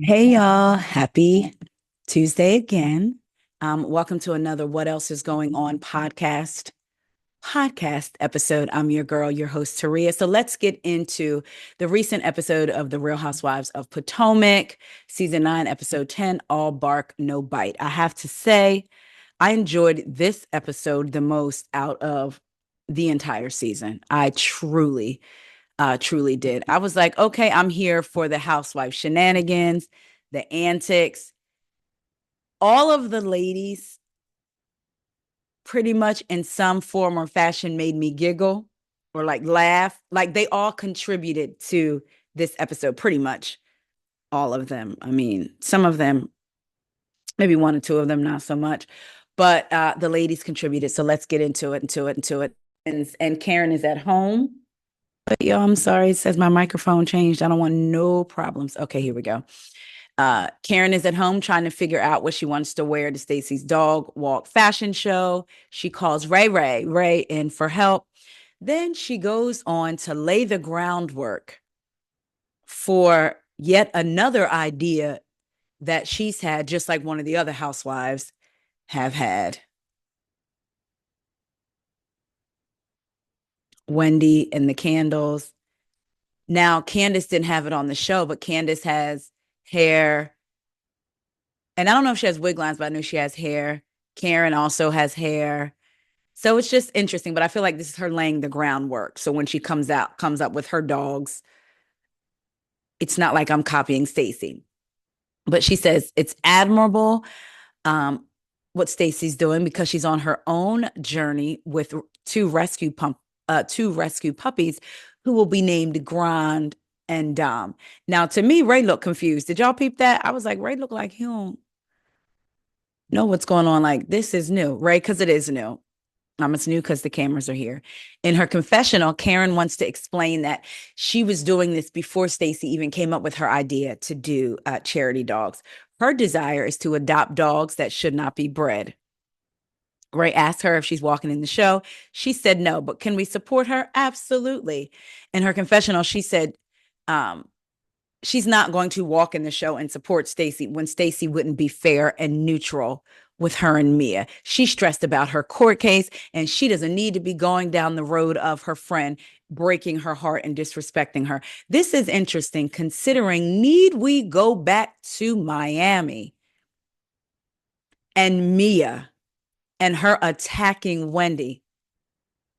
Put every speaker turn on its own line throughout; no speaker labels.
Hey y'all, happy Tuesday again. Welcome to another What Else is Going On podcast episode. I'm your girl, your host, Taria. So let's get into the recent episode of The Real Housewives of Potomac, season 9, episode 10, All Bark, No Bite. I have to say, I enjoyed this episode the most out of the entire season. I truly did. I was like, okay, I'm here for the housewife shenanigans, the antics. All of the ladies, pretty much in some form or fashion, made me giggle or like laugh. Like they all contributed to this episode, pretty much all of them. I mean, some of them, maybe one or two of them, not so much, but the ladies contributed. So let's get into it. And Karen is at home. But yo, I'm sorry. It says my microphone changed. I don't want no problems. Okay, here we go. Karen is at home trying to figure out what she wants to wear to Stacy's dog walk fashion show. She calls Ray in for help. Then she goes on to lay the groundwork for yet another idea that she's had, just like one of the other housewives have had. Wendy and the candles. Now, Candace didn't have it on the show, but Candace has hair. And I don't know if she has wig lines, but I know she has hair. Karen also has hair. So it's just interesting, but I feel like this is her laying the groundwork. So when she comes up with her dogs, it's not like I'm copying Stacy. But she says it's admirable um, what Stacy's doing because she's on her own journey with two rescue puppies who will be named Grand and Dom. Now, to me, Ray looked confused. Did y'all peep that? I was like, Ray looked like he don't know what's going on. Like this is new, Ray, because it is new. It's new because the cameras are here. In her confessional, Karen wants to explain that she was doing this before Stacy even came up with her idea to do charity dogs. Her desire is to adopt dogs that should not be bred. Ray asked her if she's walking in the show. She said no, but can we support her? Absolutely. In her confessional, she said um, she's not going to walk in the show and support Stacy when Stacy wouldn't be fair and neutral with her and Mia. She's stressed about her court case and she doesn't need to be going down the road of her friend breaking her heart and disrespecting her. This is interesting considering need we go back to Miami and Mia and her attacking Wendy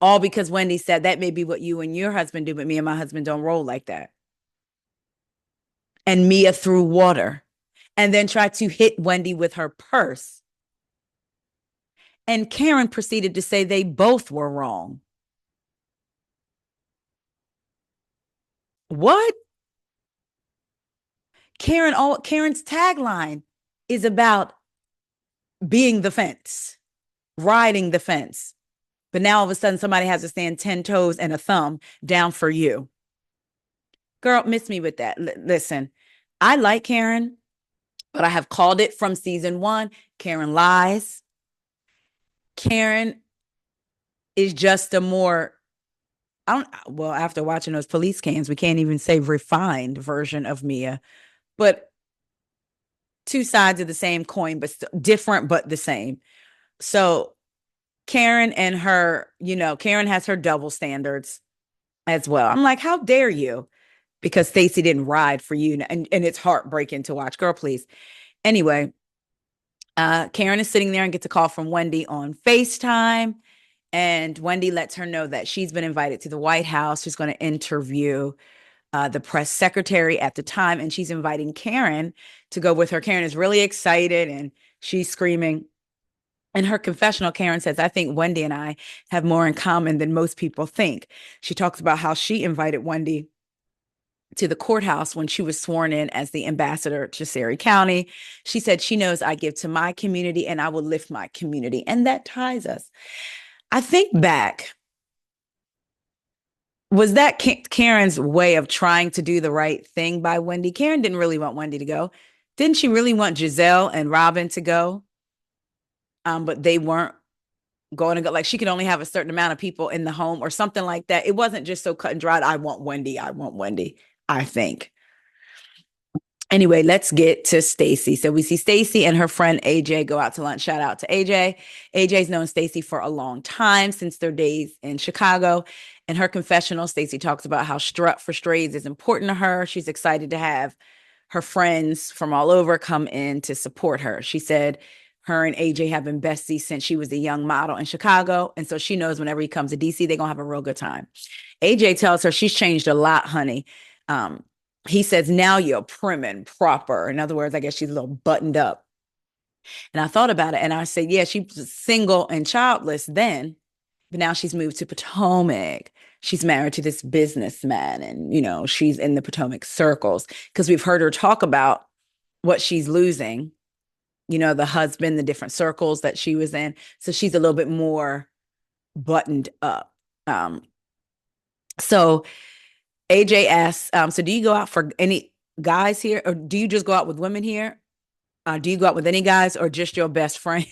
all because Wendy said that may be what you and your husband do, but me and my husband don't roll like that. And Mia threw water and then tried to hit Wendy with her purse. And Karen proceeded to say they both were wrong. What? Karen's tagline is about being the fence, riding the fence. But now all of a sudden somebody has to stand 10 toes and a thumb down for you. Girl, miss me with that. Listen, I like Karen, but I have called it from season 1. Karen lies. Karen is just a more after watching those police cams, we can't even say refined version of Mia, but two sides of the same coin, but different, but the same. So Karen and her, Karen has her double standards as well. I'm like, how dare you? Because Stacy didn't ride for you. And it's heartbreaking to watch. Girl, please. Anyway, Karen is sitting there and gets a call from Wendy on FaceTime. And Wendy lets her know that she's been invited to the White House. She's going to interview the press secretary at the time, and she's inviting Karen to go with her. Karen is really excited, and she's screaming. In her confessional, Karen says, I think Wendy and I have more in common than most people think. She talks about how she invited Wendy to the courthouse when she was sworn in as the ambassador to Surrey County. She said she knows I give to my community and I will lift my community. And that ties us. I think back, was that Karen's way of trying to do the right thing by Wendy? Karen didn't really want Wendy to go. Didn't she really want Gizelle and Robin to go? But they weren't going to go. Like she could only have a certain amount of people in the home or something like that. It wasn't just so cut and dried. I want Wendy. I think. Anyway, let's get to Stacy. So we see Stacy and her friend AJ go out to lunch. Shout out to AJ. AJ's known Stacy for a long time, since their days in Chicago. In her confessional, Stacy talks about how Strut for Strays is important to her. She's excited to have her friends from all over come in to support her. She said her and AJ have been besties since she was a young model in Chicago. And so she knows whenever he comes to DC, they're going to have a real good time. AJ tells her she's changed a lot, honey. He says, now you're prim and proper. In other words, I guess she's a little buttoned up. And I thought about it and I said, yeah, she was single and childless then, but now she's moved to Potomac. She's married to this businessman and, she's in the Potomac circles because we've heard her talk about what she's losing, the husband, the different circles that she was in. So she's a little bit more buttoned up. So AJ asks, so do you go out for any guys here, or do you just go out with women here? Do you go out with any guys or just your best friend?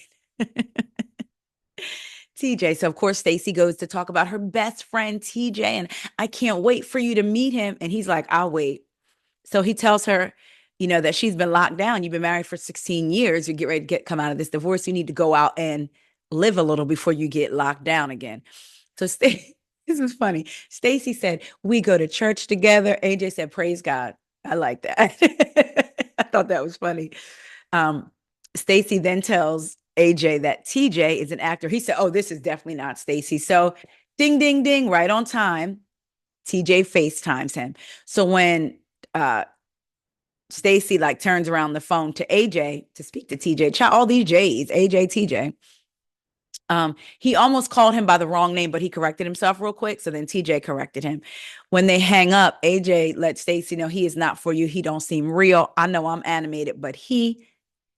TJ. So of course, Stacy goes to talk about her best friend, TJ, and I can't wait for you to meet him. And he's like, I'll wait. So he tells her, that she's been locked down. You've been married for 16 years. You get ready to come out of this divorce. You need to go out and live a little before you get locked down again. So this is funny. Stacy said, we go to church together. AJ said, praise God. I like that. I thought that was funny. Stacy then tells AJ that TJ is an actor. He said, oh, this is definitely not Stacy. So ding, ding, ding, right on time. TJ FaceTimes him. So when Stacy turns around the phone to AJ to speak to TJ, all these J's, AJ, TJ. He almost called him by the wrong name, but he corrected himself real quick. So then TJ corrected him. When they hang up, AJ let Stacy know he is not for you. He don't seem real. I know I'm animated, but he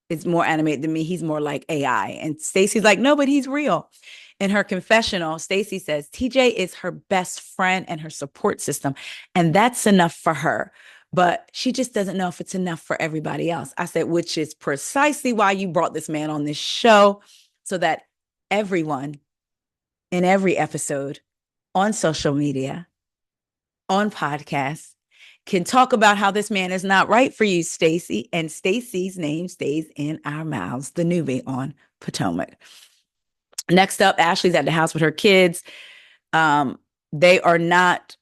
is more animated than me. He's more like AI. And Stacy's like, no, but he's real. In her confessional, Stacy says TJ is her best friend and her support system. And that's enough for her. But she just doesn't know if it's enough for everybody else. I said, which is precisely why you brought this man on this show, so that everyone in every episode on social media, on podcasts, can talk about how this man is not right for you, Stacy. And Stacy's name stays in our mouths, the newbie on Potomac. Next up, Ashley's at the house with her kids. They are not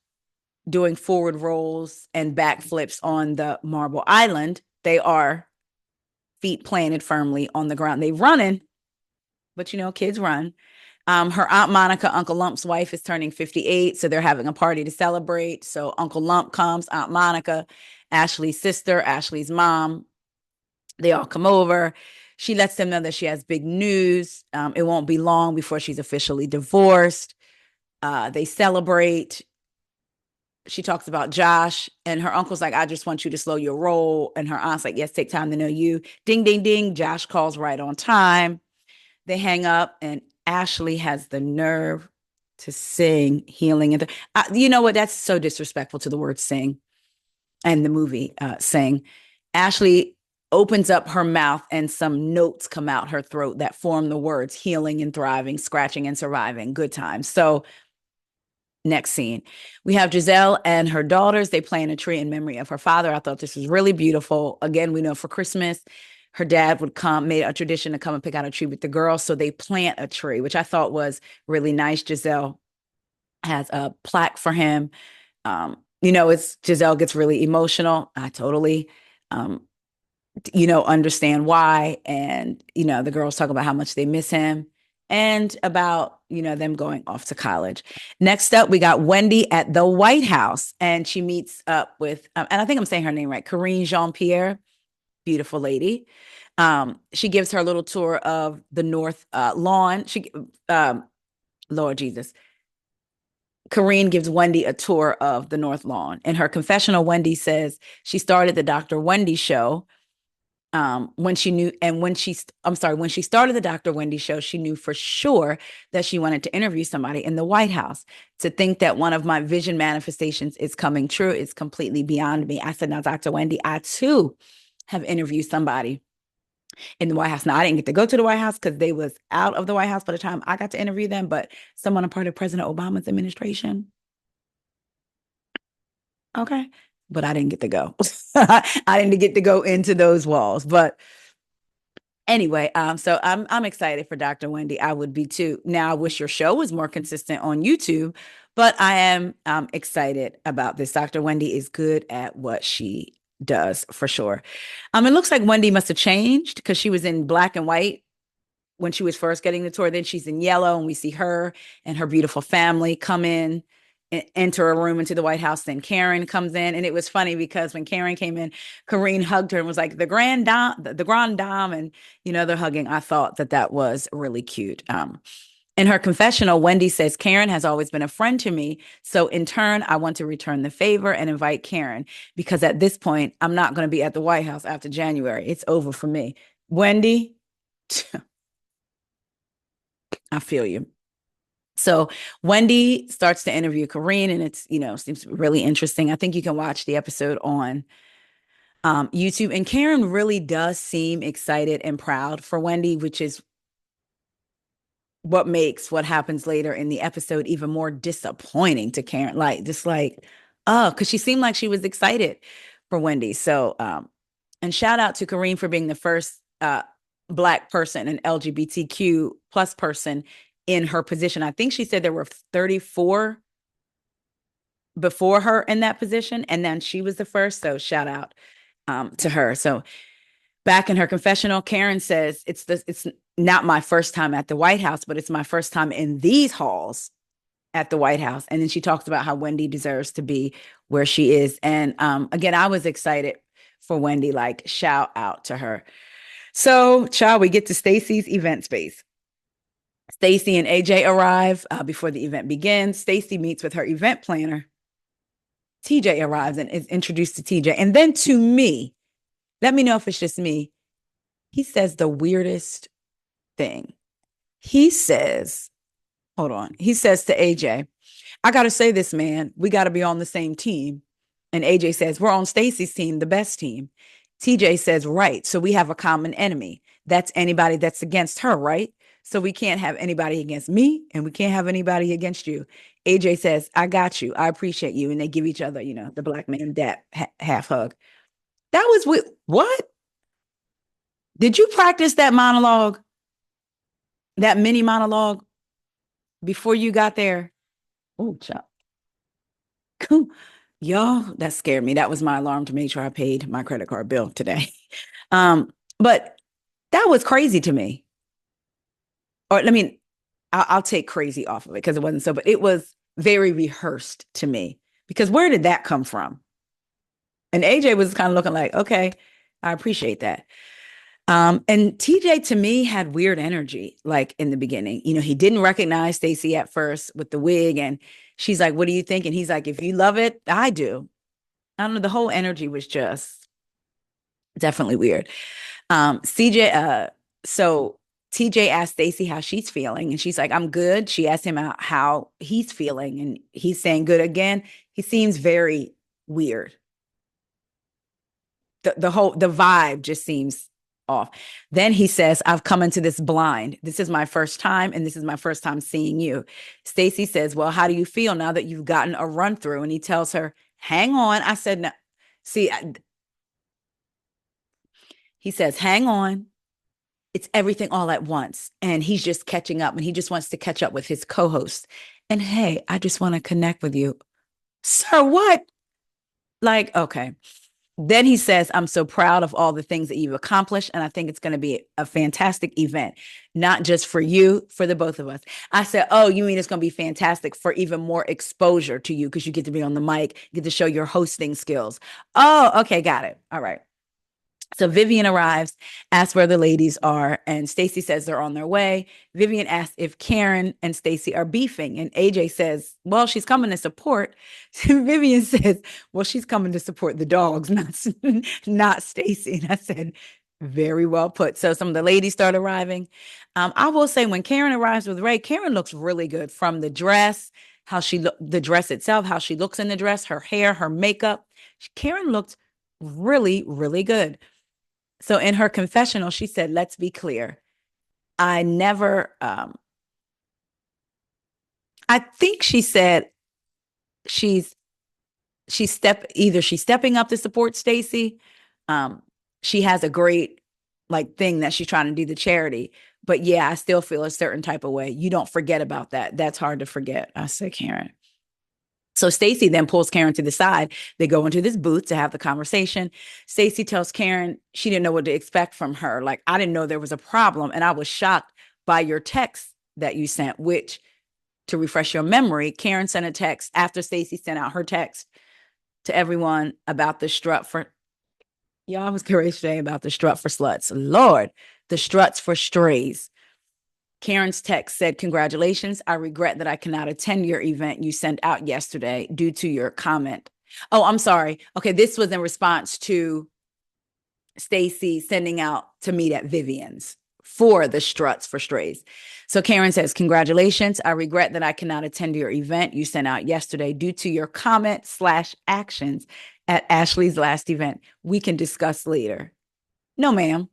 doing forward rolls and backflips on the marble island. They are feet planted firmly on the ground. They running, but kids run. Her Aunt Monica, Uncle Lump's wife, is turning 58, so they're having a party to celebrate. So Uncle Lump comes, Aunt Monica, Ashley's sister, Ashley's mom, they all come over. She lets them know that she has big news. It won't be long before she's officially divorced. They celebrate. She talks about Josh, and her uncle's like, I just want you to slow your roll. And her aunt's like, yes, take time to know you. Ding, ding, ding. Josh calls right on time. They hang up, and Ashley has the nerve to sing Healing. And you know what? That's so disrespectful to the word sing and the movie Sing. Ashley opens up her mouth and some notes come out her throat that form the words healing and thriving, scratching and surviving, good times. So next scene, we have Gizelle and her daughters. They plant a tree in memory of her father. I thought this was really beautiful. Again, we know for Christmas, her dad would made a tradition to come and pick out a tree with the girls. So they plant a tree, which I thought was really nice. Gizelle has a plaque for him. It's Gizelle gets really emotional. I totally, understand why. And, the girls talk about how much they miss him and about, them going off to college. Next up, we got Wendy at the White House, and she meets up with, and I think I'm saying her name right, Karine Jean-Pierre, beautiful lady. She gives her a little tour of the North Lawn. Lord Jesus. Karine gives Wendy a tour of the North Lawn. In her confessional, Wendy says she started the Dr. Wendy show when she started the Dr. Wendy show, she knew for sure that she wanted to interview somebody in the White House. To think that one of my vision manifestations is coming true is completely beyond me. I said, now, Dr. Wendy, I too have interviewed somebody in the White House. Now, I didn't get to go to the White House because they was out of the White House by the time I got to interview them, but someone a part of President Obama's administration. Okay. but I didn't get to go. I didn't get to go into those walls. But anyway, so I'm excited for Dr. Wendy. I would be too. Now I wish your show was more consistent on YouTube, but I am excited about this. Dr. Wendy is good at what she does for sure. It looks like Wendy must have changed because she was in black and white when she was first getting the tour. Then she's in yellow, and we see her and her beautiful family come in and enter a room into the White House. Then Karen comes in, and it was funny because when Karen came in, Karine hugged her and was like, the grand dame, and they're hugging. I thought that was really cute. In her confessional, Wendy says, Karen has always been a friend to me. So in turn, I want to return the favor and invite Karen because at this point, I'm not going to be at the White House after January. It's over for me. Wendy, I feel you. So Wendy starts to interview Karine, and it's, seems really interesting. I think you can watch the episode on YouTube. And Karen really does seem excited and proud for Wendy, which is what makes what happens later in the episode even more disappointing to Karen. Because she seemed like she was excited for Wendy. So, and shout out to Karine for being the first Black person, an LGBTQ plus person in her position. I think she said there were 34 before her in that position, and then she was the first. So shout out to her. So back in her confessional, Karen says, it's not my first time at the White House, but it's my first time in these halls at the White House. And then she talks about how Wendy deserves to be where she is. And again, I was excited for Wendy, like shout out to her. So, child, we get to Stacy's event space. Stacy and AJ arrive before the event begins. Stacy meets with her event planner. TJ arrives and is introduced to TJ. And then to me, let me know if it's just me, he says the weirdest thing. He says, hold on. He says to AJ, I got to say this, man, we got to be on the same team. And AJ says, we're on Stacy's team, the best team. TJ says, right. So we have a common enemy. That's anybody that's against her, right? So we can't have anybody against me and we can't have anybody against you. AJ says, I got you. I appreciate you. And they give each other, the black man dap half hug. That was what? Did you practice that monologue? That mini monologue before you got there? Oh, child. Y'all, that scared me. That was my alarm to make sure I paid my credit card bill today. But that was crazy to me. Or I'll take crazy off of it because it wasn't so, but it was very rehearsed to me because where did that come from? And AJ was kind of looking like, okay, I appreciate that. And TJ to me had weird energy, like in the beginning. He didn't recognize Stacy at first with the wig, and she's like, what do you think? And he's like, if you love it, I do. I don't know. The whole energy was just definitely weird. So TJ asked Stacy how she's feeling, and she's like, I'm good. She asked him how he's feeling, and he's saying good again. He seems very weird. The vibe just seems off. Then he says, I've come into this blind. This is my first time, and this is my first time seeing you. Stacy says, well, how do you feel now that you've gotten a run through? And he tells her, hang on. I said, no. See, he says, hang on. It's everything all at once. And he's just catching up, and he just wants to catch up with his co-host. And hey, I just want to connect with you. Sir, what? Like, okay. Then he says, I'm so proud of all the things that you've accomplished. And I think it's going to be a fantastic event, not just for you, for the both of us. I said, oh, you mean it's going to be fantastic for even more exposure to you because you get to be on the mic, get to show your hosting skills. Oh, okay, got it. All right. So Vivian arrives, asks where the ladies are, and Stacy says they're on their way. Vivian asks if Karen and Stacy are beefing, and AJ says, well, she's coming to support. Vivian says, well, she's coming to support the dogs, not Stacy. And I said, very well put. So some of the ladies start arriving. I will say when Karen arrives with Ray, Karen looks really good from the dress, the dress itself, how she looks in the dress, her hair, her makeup. Karen looked really, really good. So in her confessional, she said, let's be clear. I think she said she she's stepping up to support Stacy. Um, she has a great like thing that she's trying to do, the charity. But yeah, I still feel a certain type of way. You don't forget about that. That's hard to forget. I said, Karen. So Stacy then pulls Karen to the side. They go into this booth to have the conversation. Stacy tells Karen she didn't know what to expect from her. Like, I didn't know there was a problem. And I was shocked by your text that you sent, which, to refresh your memory, Karen sent a text after Stacy sent out her text to everyone about the strut for, y'all, I was curious today about the strut for sluts. Lord, the struts for strays. Karen's text said, congratulations. I regret that I cannot attend your event you sent out yesterday due to your comment. Oh, I'm sorry. Okay, this was in response to Stacy sending out to meet at Vivian's for the struts for strays. So Karen says, congratulations. I regret that I cannot attend your event you sent out yesterday due to your comment / actions at Ashley's last event. We can discuss later. No, ma'am.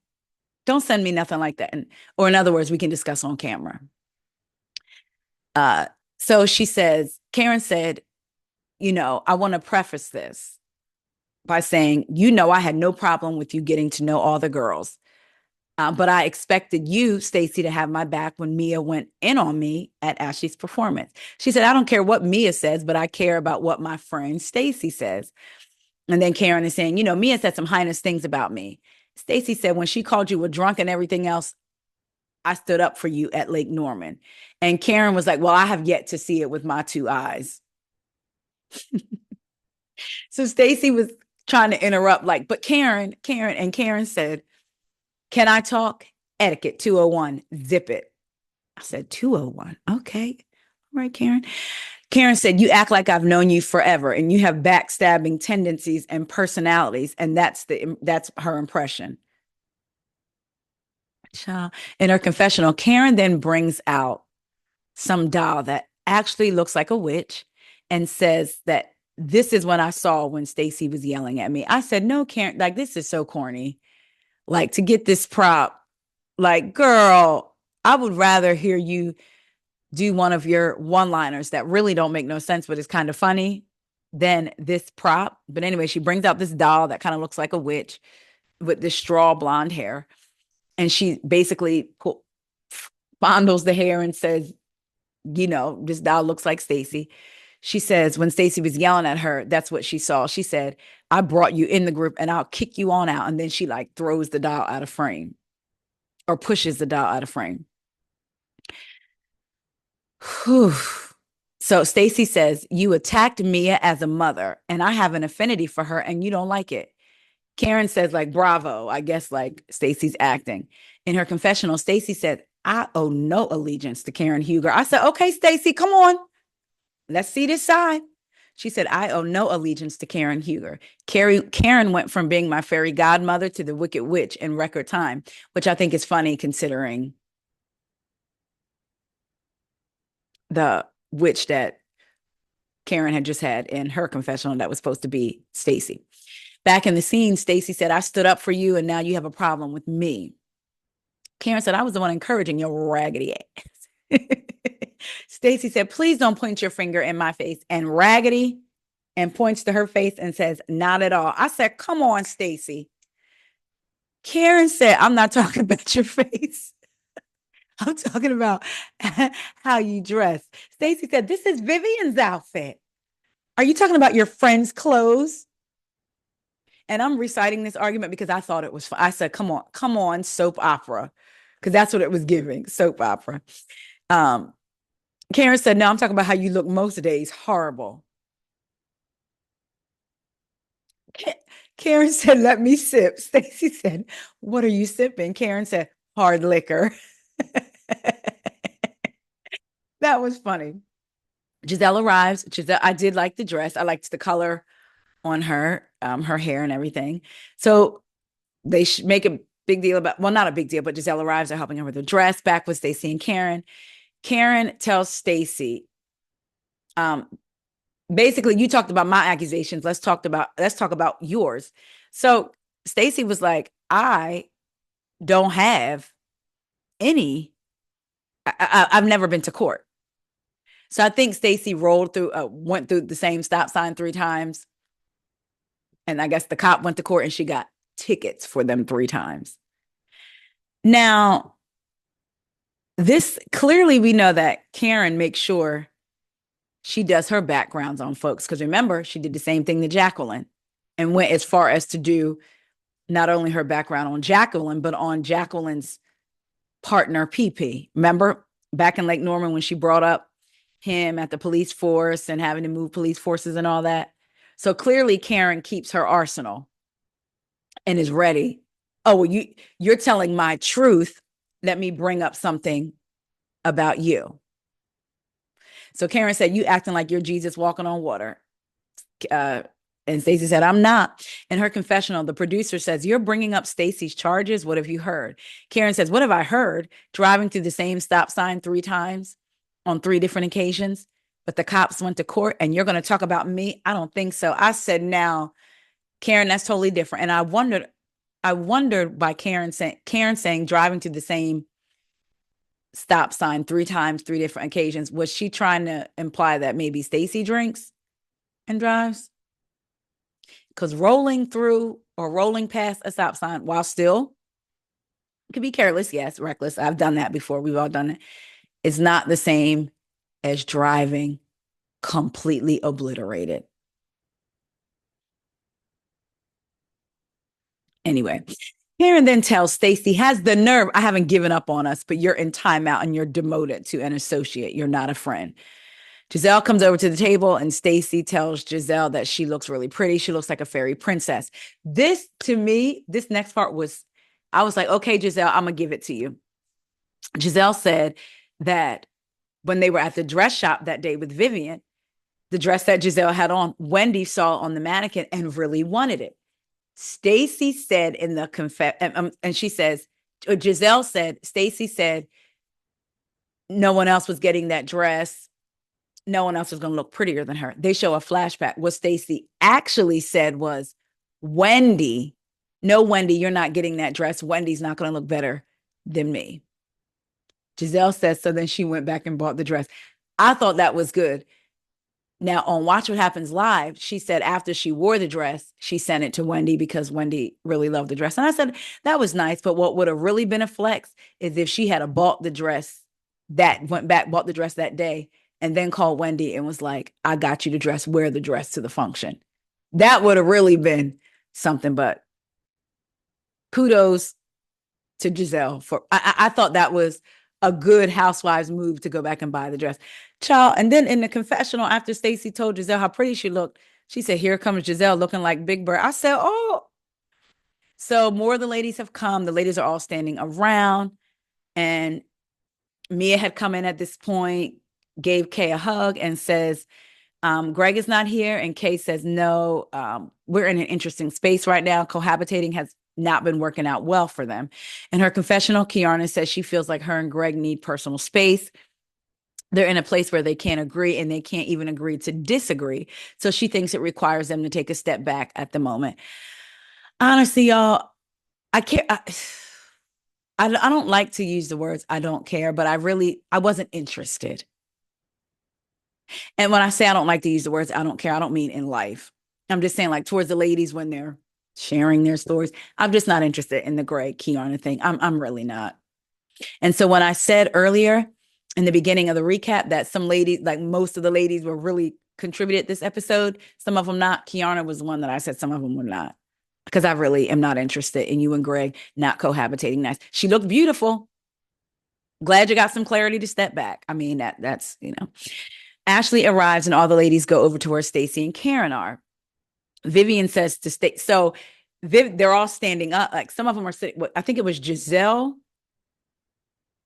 Don't send me nothing like that. Or in other words, we can discuss on camera. So she says, Karen said, I want to preface this by saying, I had no problem with you getting to know all the girls. But I expected you, Stacy, to have my back when Mia went in on me at Ashley's performance. She said, I don't care what Mia says, but I care about what my friend Stacy says. And then Karen is saying, Mia said some heinous things about me. Stacy said, when she called you a drunk and everything else, I stood up for you at Lake Norman. And Karen was like, well, I have yet to see it with my 2 eyes. So Stacy was trying to interrupt, like, but Karen said, can I talk? Etiquette 201, zip it. I said, 201. Okay. All right, Karen. Karen said, you act like I've known you forever and you have backstabbing tendencies and personalities. And that's her impression. In her confessional, Karen then brings out some doll that actually looks like a witch and says that this is what I saw when Stacy was yelling at me. I said, no, Karen, like, this is so corny. Like, to get this prop, like, girl, I would rather hear you do one of your one-liners that really don't make no sense, but it's kind of funny than this prop. But anyway, she brings out this doll that kind of looks like a witch with this straw blonde hair. And she basically fondles the hair and says, this doll looks like Stacy. She says when Stacy was yelling at her, that's what she saw. She said, I brought you in the group and I'll kick you on out. And then she like throws the doll out of frame or pushes the doll out of frame. Whew. So Stacy says, you attacked Mia as a mother and I have an affinity for her and you don't like it. Karen says, like, bravo. I guess like Stacy's acting. In her confessional, Stacy said, I owe no allegiance to Karen Huger. I said, okay, Stacy, come on. Let's see this side. She said, I owe no allegiance to Karen Huger. Karen went from being my fairy godmother to the Wicked Witch in record time, which I think is funny considering the witch that Karen had just had in her confessional that was supposed to be Stacy. Back in the scene, Stacy said, I stood up for you and now you have a problem with me. Karen said, I was the one encouraging your raggedy ass. Stacy said, please don't point your finger in my face. And raggedy and points to her face and says, not at all. I said, come on, Stacy. Karen said, I'm not talking about your face. I'm talking about how you dress. Stacy said, this is Vivian's outfit. Are you talking about your friend's clothes? And I'm reciting this argument because I thought it was fun. I said, come on, soap opera. Because that's what it was giving, soap opera. Karen said, no, I'm talking about how you look most days. Horrible. Karen said, let me sip. Stacy said, what are you sipping? Karen said, hard liquor. That was funny. Gizelle arrives. I did like the dress. I liked the color on her hair and everything. So they make a big deal about, well, not a big deal, but Gizelle arrives. They're helping her with the dress. Back with Stacy and Karen. Karen tells Stacy, basically, you talked about my accusations. Let's talk about yours. So Stacy was like, I don't have any. I've never been to court. So I think Stacy went through the same stop sign 3 times. And I guess the cop went to court and she got tickets for them 3 times. Now, this clearly we know that Karen makes sure she does her backgrounds on folks. Because remember, she did the same thing to Jacqueline and went as far as to do not only her background on Jacqueline, but on Jacqueline's partner, PP. Remember back in Lake Norman when she brought up him at the police force and having to move police forces and all that? So clearly Karen keeps her arsenal and is ready. Oh, well, you're telling my truth. Let me bring up something about you. So Karen said, you acting like you're Jesus walking on water. And Stacy said, I'm not. In her confessional, the producer says, you're bringing up Stacy's charges. What have you heard? Karen says, what have I heard? Driving through the same stop sign 3 times on 3 different occasions. But the cops went to court and you're going to talk about me? I don't think so. I said, now, Karen, that's totally different. And I wondered by Karen saying driving to the same stop sign 3 times, 3 different occasions. Was she trying to imply that maybe Stacy drinks and drives? Because rolling through or rolling past a stop sign while still could be careless, yes, reckless. I've done that before. We've all done it. It's not the same as driving completely obliterated. Anyway, Karen then tells Stacy, has the nerve, I haven't given up on us, but you're in timeout and you're demoted to an associate. You're not a friend. Gizelle comes over to the table and Stacy tells Gizelle that she looks really pretty. She looks like a fairy princess. This, to me, this next part was, I was like, okay, Gizelle, I'm going to give it to you. Gizelle said that when they were at the dress shop that day with Vivian, the dress that Gizelle had on, Wendy saw on the mannequin and really wanted it. Stacy said in the and she says, Gizelle said, Stacy said, no one else was getting that dress. No one else was going to look prettier than her. They show a flashback. What Stacy actually said was, Wendy, no, Wendy, you're not getting that dress. Wendy's not going to look better than me. Gizelle says, so then she went back and bought the dress. I thought that was good. Now, on Watch What Happens Live, she said after she wore the dress, she sent it to Wendy because Wendy really loved the dress. And I said, that was nice. But what would have really been a flex is if she had bought the dress bought the dress that day, and then called Wendy and was like, I got you the dress, wear the dress to the function. That would have really been something. But kudos to Gizelle for, I thought that was a good housewives move to go back and buy the dress. Child, and then in the confessional, after Stacy told Gizelle how pretty she looked, she said, here comes Gizelle looking like Big Bird. I said, oh. So more of the ladies have come. The ladies are all standing around. And Mia had come in at this point, gave Kay a hug and says, Greg is not here. And Kay says, no, we're in an interesting space right now. Cohabitating has not been working out well for them. In her confessional, Kiana says she feels like her and Greg need personal space. They're in a place where they can't agree and they can't even agree to disagree. So she thinks it requires them to take a step back at the moment. Honestly, y'all, I can't. I don't like to use the words I don't care, but I wasn't interested. And when I say I don't like to use the words I don't care, I don't mean in life. I'm just saying like towards the ladies when they're sharing their stories. I'm just not interested in the Greg Kiana thing. I'm really not. And so when I said earlier in the beginning of the recap that some ladies, like most of the ladies were really contributed this episode, some of them not, Kiana was the one that I said some of them were not. Because I really am not interested in you and Greg not cohabitating nice. She looked beautiful. Glad you got some clarity to step back. I mean, that's, you know. Ashley arrives and all the ladies go over to where Stacy and Karen are. Vivian says to stay. So they're all standing up. Like some of them are sitting. I think it was Gizelle,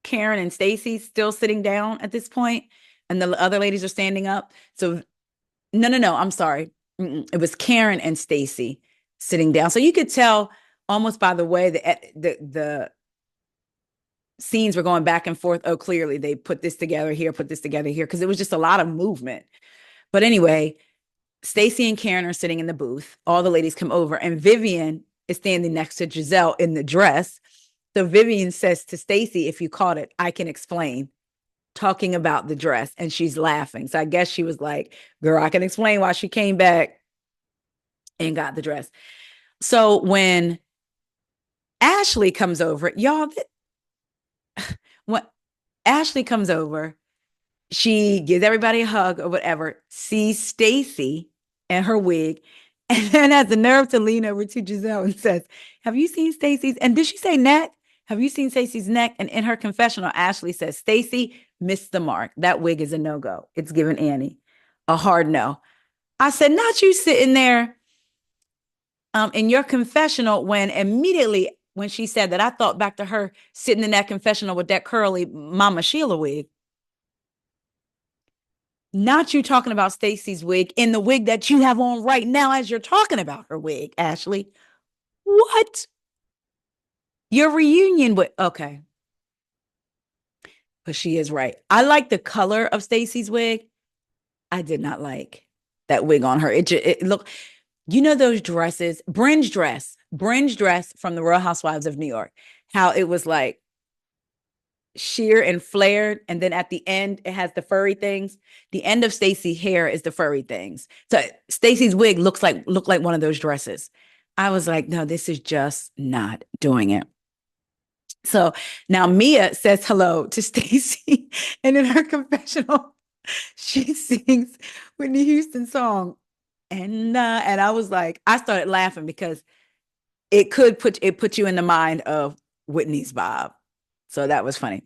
Karen, and Stacy still sitting down at this point, and the other ladies are standing up. So no. I'm sorry. It was Karen and Stacy sitting down. So you could tell almost by the way the scenes were going back and forth. Oh, clearly they put this together here, put this together here, because it was just a lot of movement. But anyway, Stacy and Karen are sitting in the booth. All the ladies come over and Vivian is standing next to Gizelle in the dress. So Vivian says to Stacy, if you caught it, I can explain, talking about the dress. And she's laughing. So I guess she was like, girl, I can explain why she came back and got the dress. So when Ashley comes over, y'all, when Ashley comes over, she gives everybody a hug or whatever, sees Stacy and her wig, and then has the nerve to lean over to Gizelle and says, "Have you seen Stacy's?" And did she say neck? Have you seen Stacy's neck? And in her confessional, Ashley says, "Stacy missed the mark. That wig is a no-go. It's given Annie a hard no." I said, "Not you sitting there in your confessional when immediately when she said that, I thought back to her sitting in that confessional with that curly Mama Sheila wig. Not you talking about Stacy's wig in the wig that you have on right now as you're talking about her wig, Ashley. What? Your reunion with, okay. But she is right. I like the color of Stacy's wig. I did not like that wig on her. It looked, you know, those dresses, Bringe dress from the Real Housewives of New York, how it was like sheer and flared, and then at the end it has the furry things. The end of Stacy's hair is the furry things. So Stacy's wig looked like one of those dresses. I was like, no, this is just not doing it. So now Mia says hello to Stacy, and in her confessional, she sings Whitney Houston's song, and I was like, I started laughing because it put you in the mind of Whitney's Bob. So that was funny.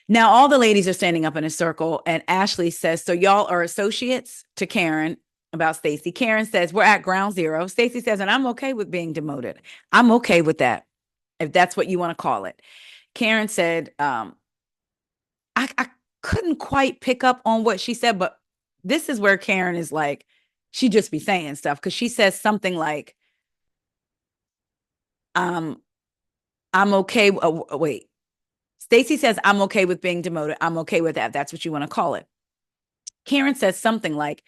Now all the ladies are standing up in a circle, and Ashley says, "So y'all are associates?" to Karen about Stacy. Karen says, "We're at ground zero." Stacy says, "And I'm okay with being demoted. I'm okay with that, if that's what you want to call it." Karen said, I couldn't quite pick up on what she said, but this is where Karen is like, she just be saying stuff, because she says something like, um, I'm okay. Wait. Stacy says, "I'm okay with being demoted. I'm okay with that. That's what you want to call it." Karen says something like,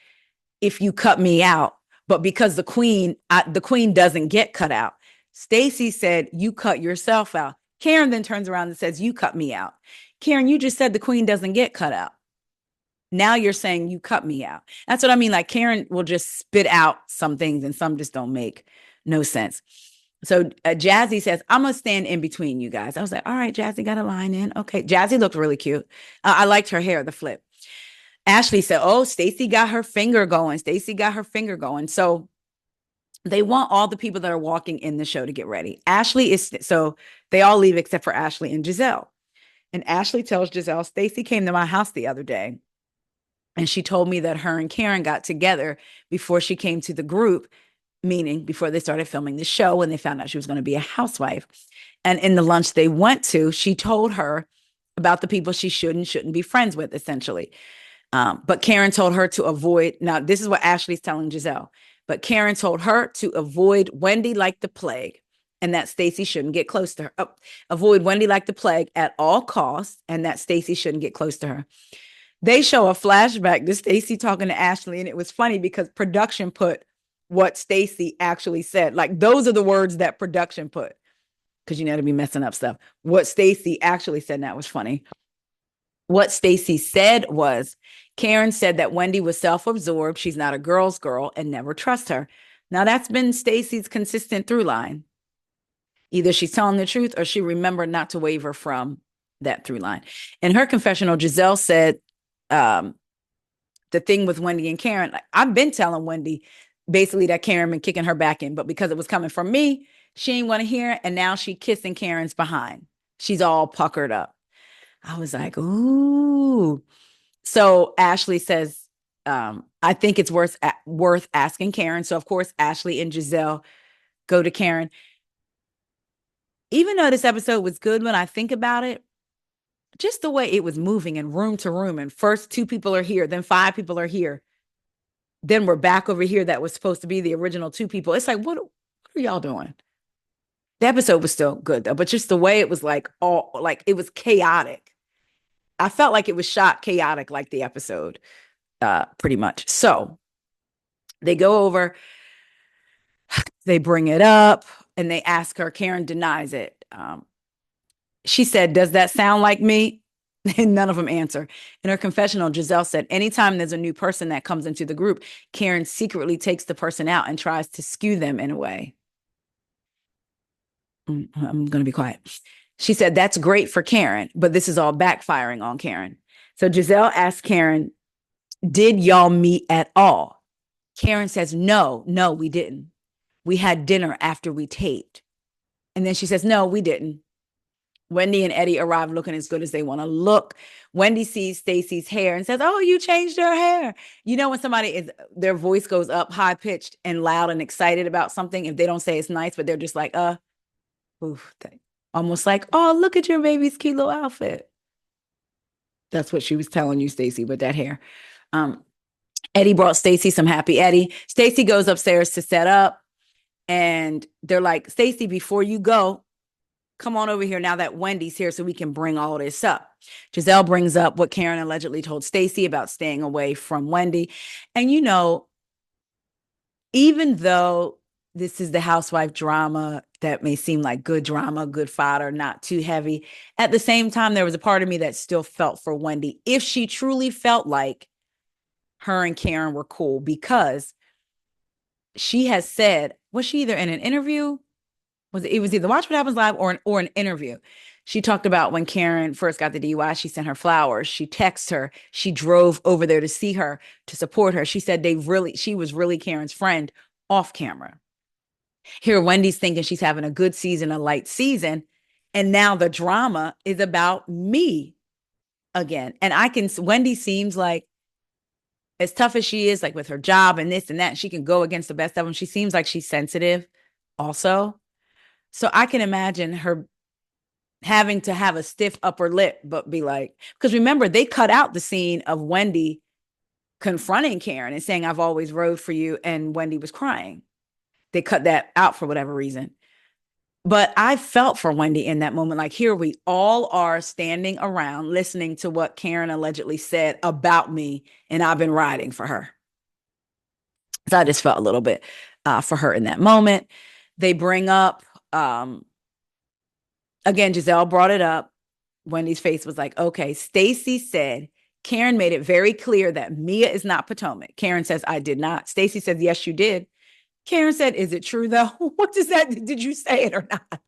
"If you cut me out, but because the queen doesn't get cut out." Stacy said, "You cut yourself out." Karen then turns around and says, "You cut me out." Karen, you just said the queen doesn't get cut out. Now you're saying you cut me out. That's what I mean. Like, Karen will just spit out some things and some just don't make no sense. So Jazzy says, "I'm going to stand in between you guys." I was like, all right, Jazzy got a line in. Okay. Jazzy looked really cute. I liked her hair, the flip. Ashley said, "Oh, Stacy got her finger going. Stacy got her finger going." So they want all the people that are walking in the show to get ready. Ashley is, so they all leave except for Ashley and Gizelle. And Ashley tells Gizelle, "Stacy came to my house the other day, and she told me that her and Karen got together before she came to the group, meaning before they started filming the show, when they found out she was going to be a housewife. And in the lunch they went to, she told her about the people she should and shouldn't be friends with, essentially. But Karen told her to avoid." Now, this is what Ashley's telling Gizelle. But Karen told her to avoid Wendy like the plague, and that Stacy shouldn't get close to her. Avoid Wendy like the plague at all costs, and that Stacy shouldn't get close to her. They show a flashback to Stacy talking to Ashley, and it was funny because production put what Stacy actually said. Like, those are the words that production put, because you know to be messing up stuff. What Stacy actually said, and that was funny. What Stacy said was, Karen said that Wendy was self-absorbed, she's not a girl's girl, and never trust her. Now that's been Stacy's consistent through line. Either she's telling the truth or she remembered not to waver from that through line. In her confessional, Gizelle said, the thing with Wendy and Karen, I've been telling Wendy basically that Karen been kicking her back in, but because it was coming from me, she didn't want to hear it, and now she kissing Karen's behind. She's all puckered up. I was like, ooh. So Ashley says, I think it's worth asking Karen. So of course, Ashley and Gizelle go to Karen. Even though this episode was good, when I think about it, just the way it was moving and room to room, and first 2 people are here, then 5 people are here, then we're back over here that was supposed to be the original 2 people. It's like, what are y'all doing? The episode was still good though, but just the way it was like it was chaotic. I felt like it was shot chaotic, like the episode, pretty much. So they go over, they bring it up, and they ask her. Karen denies it. She said, "Does that sound like me?" And none of them answer. In her confessional, Gizelle said, anytime there's a new person that comes into the group, Karen secretly takes the person out and tries to skew them in a way. I'm going to be quiet. She said, that's great for Karen, but this is all backfiring on Karen. So Gizelle asked Karen, did y'all meet at all? Karen says, no, we didn't. We had dinner after we taped. And then she says, no, we didn't. Wendy and Eddie arrive looking as good as they want to look. Wendy sees Stacy's hair and says, oh, you changed her hair. You know, when somebody is, their voice goes up high pitched and loud and excited about something, if they don't say it's nice, but they're just like, oof, almost like, oh, look at your baby's cute little outfit. That's what she was telling you, Stacy, with that hair. Eddie brought Stacy some Happy Eddie. Stacy goes upstairs to set up, and they're like, Stacy, before you go, come on over here now that Wendy's here so we can bring all this up. Gizelle brings up what Karen allegedly told Stacy about staying away from Wendy. And, you know, even though this is the housewife drama that may seem like good drama, good fodder, not too heavy, at the same time, there was a part of me that still felt for Wendy if she truly felt like her and Karen were cool, because she has said, was she either in an interview? It was either Watch What Happens Live or an interview. She talked about when Karen first got the DUI, she sent her flowers. She texted her. She drove over there to see her, to support her. She said she was really Karen's friend off camera. Here, Wendy's thinking she's having a good season, a light season. And now the drama is about me again. And Wendy seems like, as tough as she is, like with her job and this and that, she can go against the best of them. She seems like she's sensitive also. So I can imagine her having to have a stiff upper lip, but be like, because remember, they cut out the scene of Wendy confronting Karen and saying, I've always rode for you. And Wendy was crying. They cut that out for whatever reason. But I felt for Wendy in that moment. Like, here we all are standing around listening to what Karen allegedly said about me, and I've been riding for her. So I just felt a little bit for her in that moment. They bring up, again, Gizelle brought it up. Wendy's face was like, okay, Stacy said, Karen made it very clear that Mia is not Potomac. Karen says, I did not. Stacy says, yes, you did. Karen said, is it true though? What does that, did you say it or not?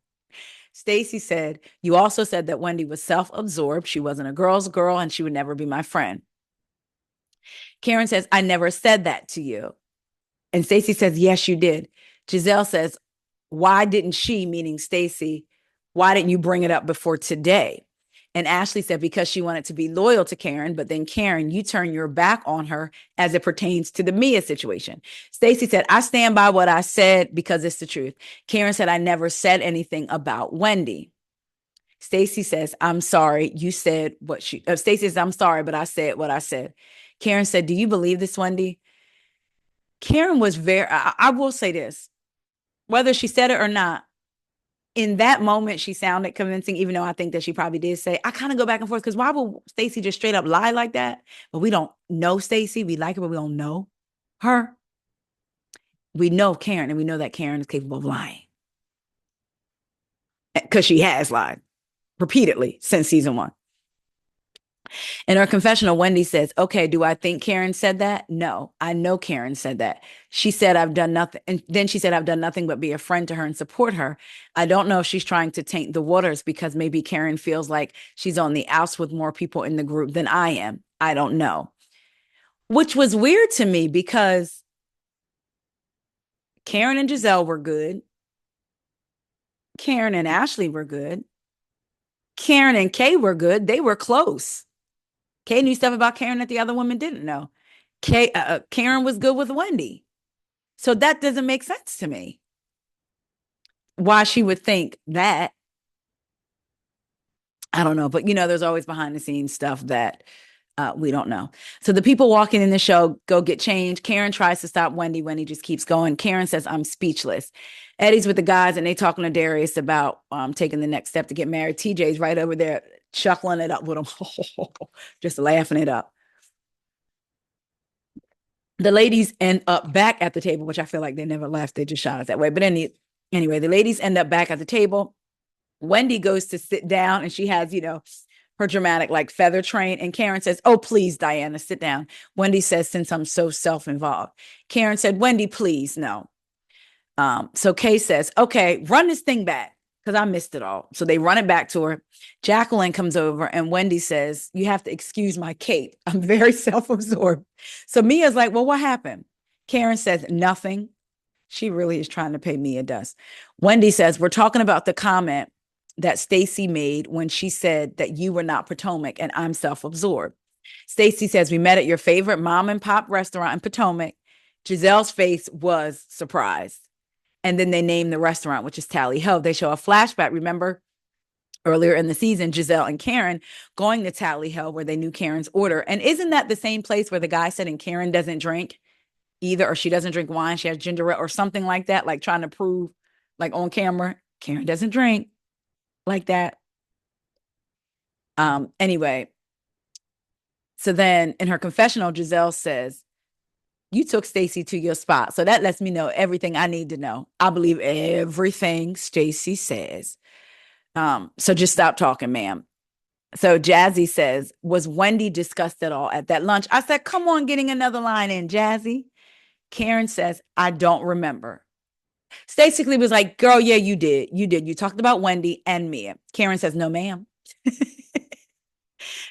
Stacy said, you also said that Wendy was self-absorbed. She wasn't a girl's girl and she would never be my friend. Karen says, I never said that to you. And Stacy says, yes, you did. Gizelle says, why didn't she, meaning Stacy, why didn't you bring it up before today? And Ashley said, because she wanted to be loyal to Karen, but then Karen, you turn your back on her as it pertains to the Mia situation. Stacy said, I stand by what I said because it's the truth. Karen said, I never said anything about Wendy. Stacy says, I'm sorry. You said what Stacy says, I'm sorry, but I said what I said. Karen said, do you believe this, Wendy? Karen was I will say this, whether she said it or not, in that moment, she sounded convincing, even though I think that she probably did say, I kind of go back and forth, because why would Stacy just straight up lie like that? But we don't know Stacy. We like her, but we don't know her. We know Karen, and we know that Karen is capable of lying, because she has lied repeatedly since season 1. In her confessional, Wendy says, okay, do I think Karen said that? No, I know Karen said that. She said, I've done nothing. And then she said, I've done nothing but be a friend to her and support her. I don't know if she's trying to taint the waters, because maybe Karen feels like she's on the outs with more people in the group than I am. I don't know. Which was weird to me, because Karen and Gizelle were good. Karen and Ashley were good. Karen and Kay were good. They were close. Kay knew stuff about Karen that the other women didn't know. Karen was good with Wendy. So that doesn't make sense to me. Why she would think that, I don't know. But, you know, there's always behind the scenes stuff that we don't know. So the people walking in the show go get changed. Karen tries to stop Wendy. Wendy just keeps going. Karen says, I'm speechless. Eddie's with the guys, and they talking to Darius about taking the next step to get married. TJ's right over there chuckling it up with him, just laughing it up. The ladies end up back at the table, which I feel like they never left. They just shot us that way. But anyway, the ladies end up back at the table. Wendy goes to sit down, and she has, you know, her dramatic like feather train. And Karen says, oh, please, Diana, sit down. Wendy says, since I'm so self-involved. Karen said, Wendy, please, no. So Kay says, okay, run this thing back because I missed it all. So they run it back to her. Jacqueline comes over and Wendy says, you have to excuse my cape. I'm very self-absorbed. So Mia's like, well, what happened? Karen says, nothing. She really is trying to pay Mia dust. Wendy says, we're talking about the comment that Stacy made when she said that you were not Potomac and I'm self-absorbed. Stacy says, we met at your favorite mom and pop restaurant in Potomac. Gizelle's face was surprised. And then they name the restaurant, which is Tally Ho. They show a flashback. Remember earlier in the season, Gizelle and Karen going to Tally Ho where they knew Karen's order. And isn't that the same place where the guy said, and Karen doesn't drink either, or she doesn't drink wine, she has ginger ale or something like that, like trying to prove like on camera, Karen doesn't drink like that. Anyway, so then in her confessional, Gizelle says, you took Stacy to your spot. So that lets me know everything I need to know. I believe everything Stacy says. So just stop talking, ma'am. So Jazzy says, was Wendy discussed at all at that lunch? I said, come on, getting another line in, Jazzy. Karen says, I don't remember. Stacy was like, girl, yeah, you did. You did. You talked about Wendy and Mia. Karen says, no, ma'am.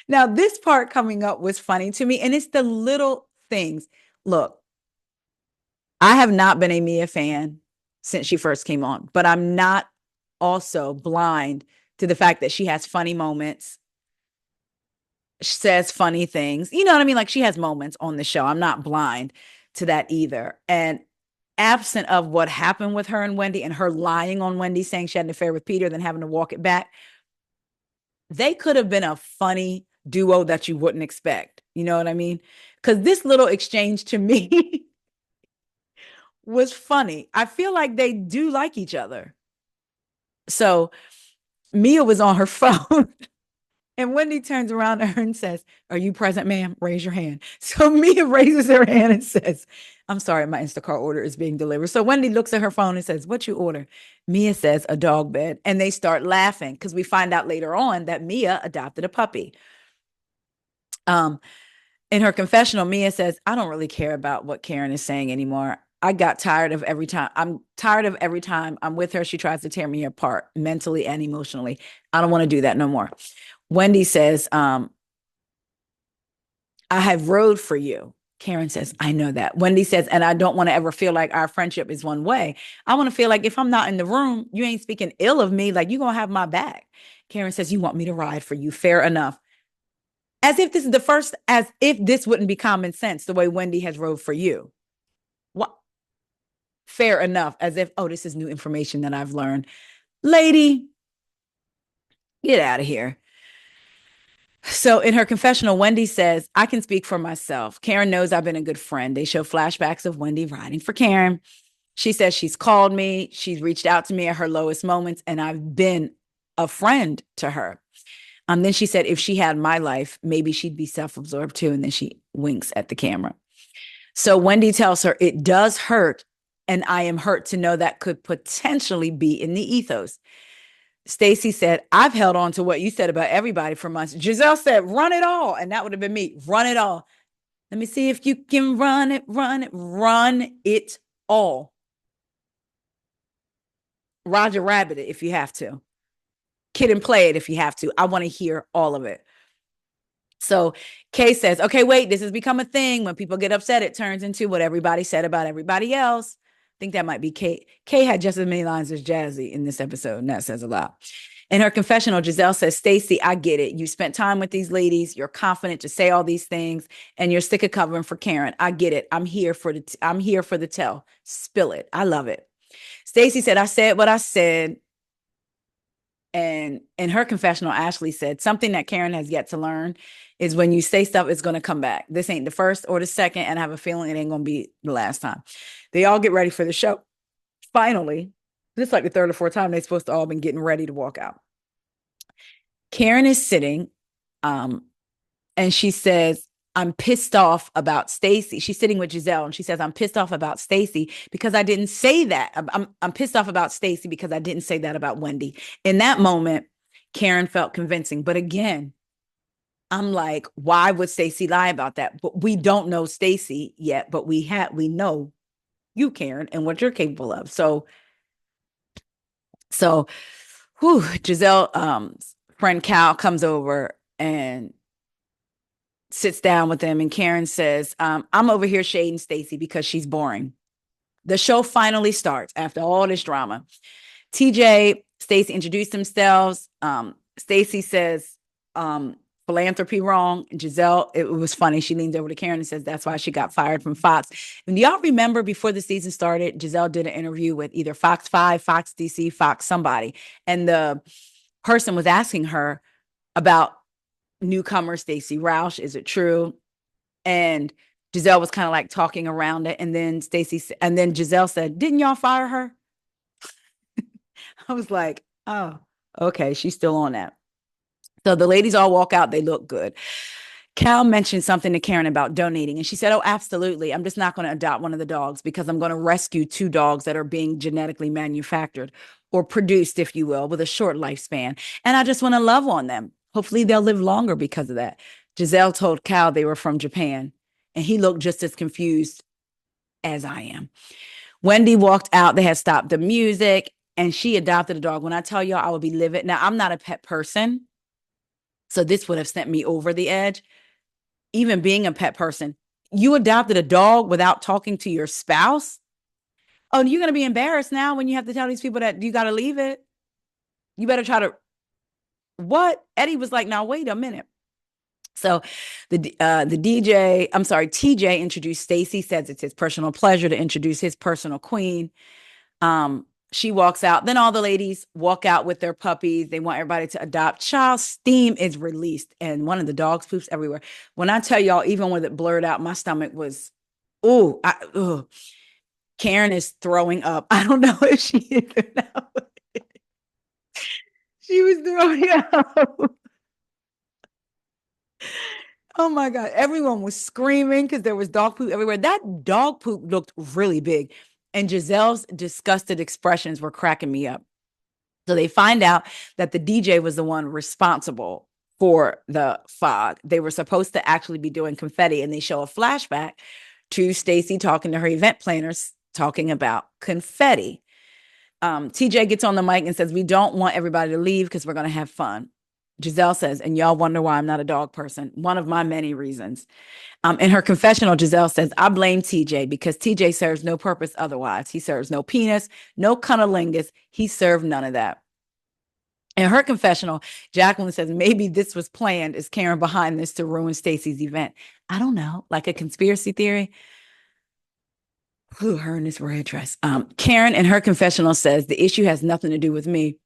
Now, this part coming up was funny to me, and it's the little things. Look, I have not been a Mia fan since she first came on, but I'm not also blind to the fact that she has funny moments. She says funny things. You know what I mean? Like she has moments on the show. I'm not blind to that either. And absent of what happened with her and Wendy and her lying on Wendy saying she had an affair with Peter, then having to walk it back, they could have been a funny duo that you wouldn't expect. You know what I mean? Because this little exchange to me was funny. I feel like they do like each other. So Mia was on her phone and Wendy turns around to her and says, are you present, ma'am? Raise your hand. So Mia raises her hand and says, I'm sorry, my Instacart order is being delivered. So Wendy looks at her phone and says, what you order? Mia says, a dog bed. And they start laughing because we find out later on that Mia adopted a puppy. In her confessional, Mia says, I don't really care about what Karen is saying anymore. I got tired of every time. I'm tired of every time I'm with her. She tries to tear me apart mentally and emotionally. I don't want to do that no more. Wendy says, I have rode for you. Karen says, I know that. Wendy says, and I don't want to ever feel like our friendship is one way. I want to feel like if I'm not in the room, you ain't speaking ill of me. Like you're going to have my back. Karen says, you want me to ride for you. Fair enough. As if this is the first, as if this wouldn't be common sense, the way Wendy has rode for you. What? Fair enough. As if, oh, this is new information that I've learned. Lady, get out of here. So in her confessional, Wendy says, I can speak for myself. Karen knows I've been a good friend. They show flashbacks of Wendy riding for Karen. She says she's called me. She's reached out to me at her lowest moments, and I've been a friend to her. Then she said, if she had my life, maybe she'd be self-absorbed too. And then she winks at the camera. So Wendy tells her, it does hurt. And I am hurt to know that could potentially be in the ethos. Stacy said, I've held on to what you said about everybody for months. Gizelle said, run it all. And that would have been me. Run it all. Let me see if you can run it all. Roger Rabbit it if you have to. Kid and play it if you have to. I want to hear all of it. So Kay says, okay, wait, this has become a thing. When people get upset, it turns into what everybody said about everybody else. I think that might be Kay. Kay had just as many lines as Jazzy in this episode, and that says a lot. In her confessional, Gizelle says, Stacy, I get it. You spent time with these ladies. You're confident to say all these things, and you're sick of covering for Karen. I get it. I'm here for the tell. Spill it. I love it. Stacy said, I said what I said. And in her confessional, Ashley said, something that Karen has yet to learn is when you say stuff, it's going to come back. This ain't the first or the second, and I have a feeling it ain't going to be the last time. They all get ready for the show. Finally, this is like the third or fourth time they're supposed to all been getting ready to walk out. Karen is sitting, and she says, I'm pissed off about Stacy. She's sitting with Gizelle, and she says, I'm pissed off about Stacy because I didn't say that. I'm pissed off about Stacy because I didn't say that about Wendy. In that moment, Karen felt convincing. But again, I'm like, why would Stacy lie about that? But we don't know Stacy yet, but we know you, Karen, and what you're capable of. So Gizelle, friend Cal comes over and sits down with them, and Karen says, I'm over here shading Stacy because she's boring. The show finally starts after all this drama. TJ, Stacy introduced themselves. Stacy says, philanthropy wrong. Gizelle, it was funny. She leans over to Karen and says that's why she got fired from Fox. And do y'all remember before the season started, Gizelle did an interview with either Fox 5, Fox DC, Fox somebody. And the person was asking her about newcomer Stacey Roush. Is it true? And Gizelle was kind of like talking around it. And then Gizelle said, didn't y'all fire her? I was like, oh, okay. She's still on that. So the ladies all walk out. They look good. Cal mentioned something to Karen about donating. And she said, oh, absolutely. I'm just not going to adopt one of the dogs because I'm going to rescue 2 dogs that are being genetically manufactured or produced, if you will, with a short lifespan. And I just want to love on them. Hopefully they'll live longer because of that. Gizelle told Cal they were from Japan, and he looked just as confused as I am. Wendy walked out. They had stopped the music, and she adopted a dog. When I tell y'all I would be livid. Now, I'm not a pet person, so this would have sent me over the edge. Even being a pet person, you adopted a dog without talking to your spouse? Oh, you're going to be embarrassed now when you have to tell these people that you got to leave it. You better try to, what? Eddie was like, now, wait a minute. So the DJ, I'm sorry, TJ introduced Stacy, says it's his personal pleasure to introduce his personal queen. She walks out. Then all the ladies walk out with their puppies. They want everybody to adopt. Child, steam is released, and one of the dogs poops everywhere. When I tell y'all, even with it blurred out, my stomach was, Karen is throwing up. I don't know if she is or not. She was throwing up. Oh my God. Everyone was screaming because there was dog poop everywhere. That dog poop looked really big. And Gizelle's disgusted expressions were cracking me up. So they find out that the DJ was the one responsible for the fog. They were supposed to actually be doing confetti, and they show a flashback to Stacy talking to her event planners, talking about confetti. TJ gets on the mic and says, we don't want everybody to leave because we're going to have fun. Gizelle says, and y'all wonder why I'm not a dog person. One of my many reasons. In her confessional, Gizelle says, I blame TJ because TJ serves no purpose otherwise. He serves no penis, no cunnilingus. He served none of that. In her confessional, Jacqueline says, maybe this was planned. Is Karen behind this to ruin Stacy's event? I don't know, like a conspiracy theory. Her in this red dress. Karen in her confessional says, the issue has nothing to do with me.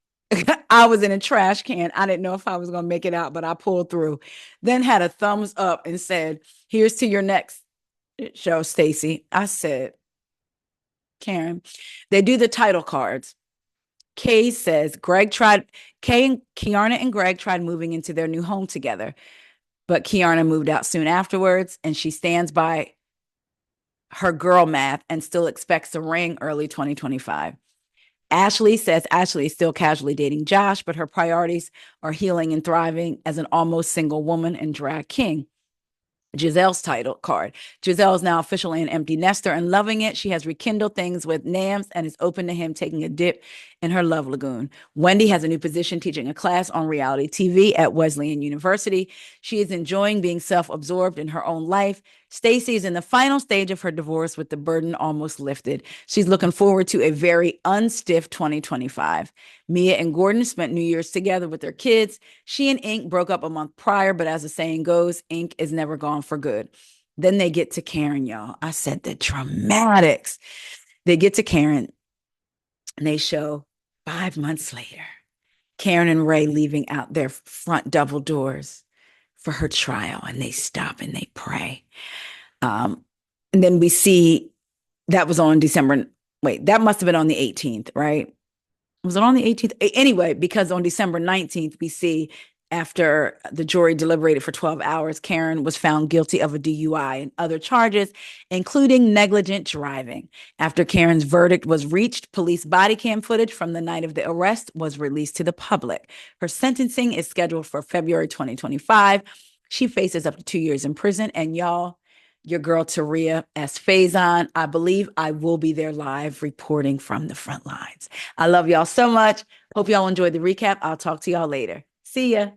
I was in a trash can. I didn't know if I was going to make it out, but I pulled through. Then had a thumbs up and said, here's to your next show, Stacy. I said, Karen, they do the title cards. Kay says, Kay and Kiarna and Greg tried moving into their new home together, but Kiarna moved out soon afterwards, and she stands by her girl math and still expects a ring early 2025. Ashley says Ashley is still casually dating Josh, but her priorities are healing and thriving as an almost single woman and drag king. Gizelle's title card. Gizelle is now officially an empty nester and loving it. She has rekindled things with Nams and is open to him taking a dip in her love lagoon. Wendy has a new position teaching a class on reality TV at Wesleyan University. She is enjoying being self-absorbed in her own life. Stacy is in the final stage of her divorce with the burden almost lifted. She's looking forward to a very unstiff 2025. Mia and Gordon spent New Year's together with their kids. She and Ink broke up a month prior, but as the saying goes, Ink is never gone for good. Then they get to Karen, y'all. I said the dramatics. They get to Karen, and they show 5 months later, Karen and Ray leaving out their front double doors for her trial, and they stop and they pray. And then we see that was on December. Wait, that must have been on the 18th, right? Was it on the 18th? Anyway, because on December 19th, we see after the jury deliberated for 12 hours, Karen was found guilty of a DUI and other charges, including negligent driving. After Karen's verdict was reached, police body cam footage from the night of the arrest was released to the public. Her sentencing is scheduled for February 2025. She faces up to 2 years in prison. And y'all, your girl Taria as Faison, I believe I will be there live reporting from the front lines. I love y'all so much. Hope y'all enjoyed the recap. I'll talk to y'all later. See ya.